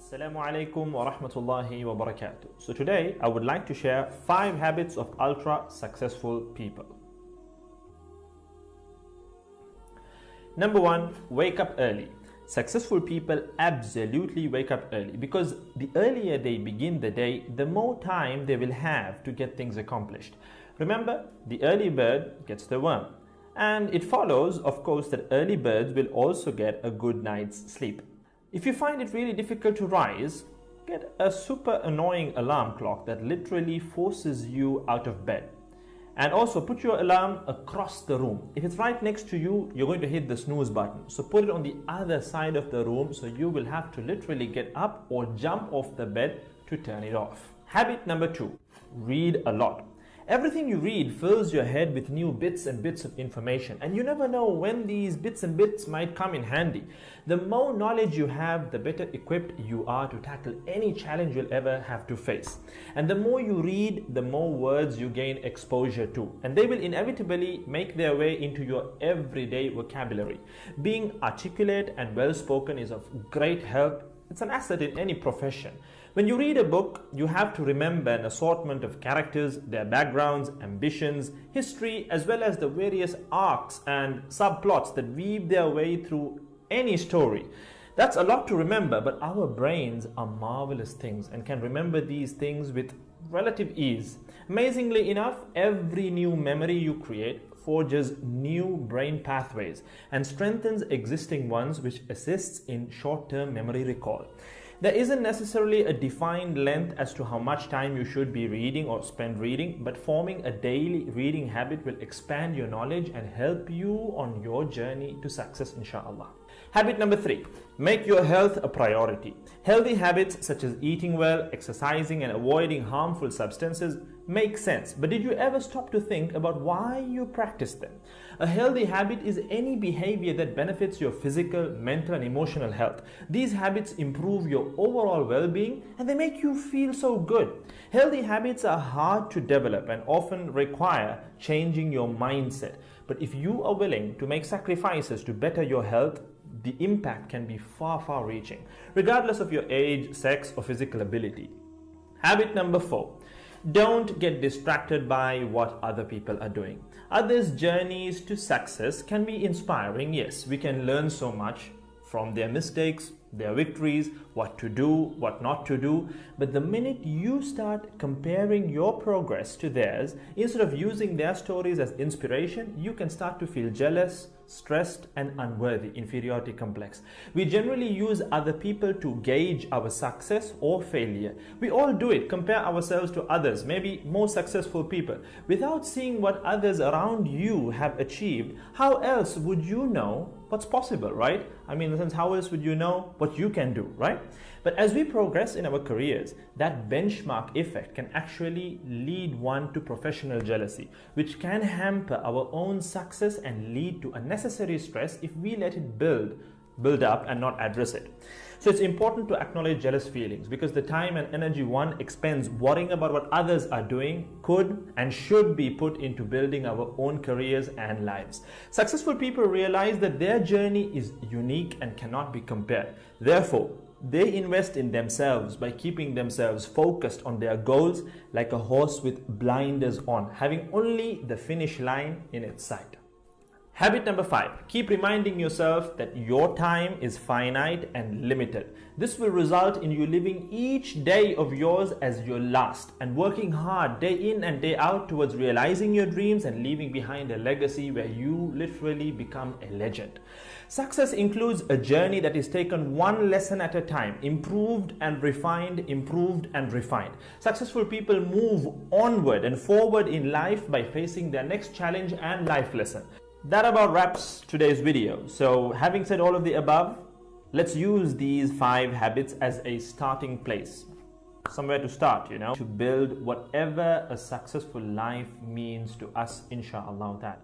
Assalamu alaikum wa rahmatullahi wa barakatuh. So today I would like to share 5 habits of ultra successful people. Number 1, wake up early. Successful people absolutely wake up early because the earlier they begin the day, the more time they will have to get things accomplished. Remember, the early bird gets the worm. And it follows, of course, that early birds will also get a good night's sleep. If you find it really difficult to rise, get a super annoying alarm clock that literally forces you out of bed. And also put your alarm across the room. If it's right next to you, you're going to hit the snooze button. So put it on the other side of the room so you will have to literally get up or jump off the bed to turn it off. Habit number 2, read a lot. Everything you read fills your head with new bits and bits of information, and you never know when these bits and bits might come in handy. The more knowledge you have, the better equipped you are to tackle any challenge you'll ever have to face. And the more you read, the more words you gain exposure to, and they will inevitably make their way into your everyday vocabulary. Being articulate and well-spoken is of great help. It's an asset in any profession. When you read a book, you have to remember an assortment of characters, their backgrounds, ambitions, history, as well as the various arcs and subplots that weave their way through any story. That's a lot to remember, but our brains are marvelous things and can remember these things with relative ease. Amazingly enough, every new memory you create forges new brain pathways and strengthens existing ones, which assists in short-term memory recall. There isn't necessarily a defined length as to how much time you should be reading or spend reading, but forming a daily reading habit will expand your knowledge and help you on your journey to success, inshallah. Habit number 3, make your health a priority. Healthy habits such as eating well, exercising, and avoiding harmful substances make sense, but did you ever stop to think about why you practice them? A healthy habit is any behavior that benefits your physical, mental, and emotional health. These habits improve your overall well-being and they make you feel so good. Healthy habits are hard to develop and often require changing your mindset. But if you are willing to make sacrifices to better your health, the impact can be far reaching, regardless of your age, sex, or physical ability. Habit number 4. Don't get distracted by what other people are doing. Others' journeys to success can be inspiring, yes. We can learn so much from their mistakes, their victories, what to do, what not to do. But the minute you start comparing your progress to theirs, instead of using their stories as inspiration, you can start to feel jealous, stressed, and unworthy, inferiority complex. We generally use other people to gauge our success or failure. We all do it, compare ourselves to others, maybe more successful people. Without seeing what others around you have achieved, how else would you know what's possible, right? I mean, in the sense, how else would you know what you can do, right? But as we progress in our careers, that benchmark effect can actually lead one to professional jealousy, which can hamper our own success and lead to unnecessary stress if we let it build up and not address it. So it's important to acknowledge jealous feelings because the time and energy one expends worrying about what others are doing could and should be put into building our own careers and lives. Successful people realize that their journey is unique and cannot be compared. Therefore, they invest in themselves by keeping themselves focused on their goals like a horse with blinders on, having only the finish line in its sight. Habit number 5, keep reminding yourself that your time is finite and limited. This will result in you living each day of yours as your last and working hard day in and day out towards realizing your dreams and leaving behind a legacy where you literally become a legend. Success includes a journey that is taken one lesson at a time, improved and refined, improved and refined. Successful people move onward and forward in life by facing their next challenge and life lesson. That about wraps today's video. So having said all of the above, let's use these 5 habits as a starting place. Somewhere to start, to build whatever a successful life means to us, inshallah.